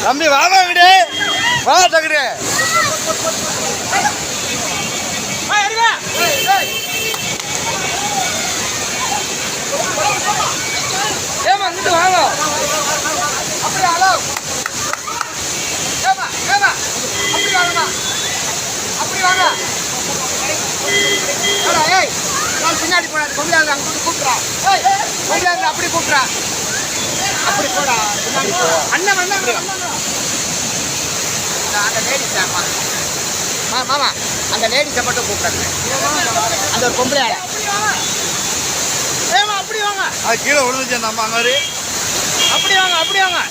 தம்பி வாங்க இங்கடே வா டக்குடே ஏமா இங்கிட்டு வாங்க அப்படியே ஹலோ ஏமா ஏமா அப்படி வாங்கம்மா அப்படி வாங்க ஏய் நான் பின்னாடி போடாது பொம்பளையாங்க அங்கே கூப்பிட்றா ஏய் பொம்பளையாங்க அப்படி கூப்பிட்றா அப்படி போடா அண்ணன் வந்தாங்க அந்த லேடிஸ் மாமா அந்த லேடிஸை மட்டும் கூப்பிட்றாங்க அந்த ஒரு பொம்பளையால ஏமா அப்படி வாங்க அது கீழே விழுந்துச்சு அந்த அம்மா அங்கே அப்படி வாங்க அப்படி வாங்க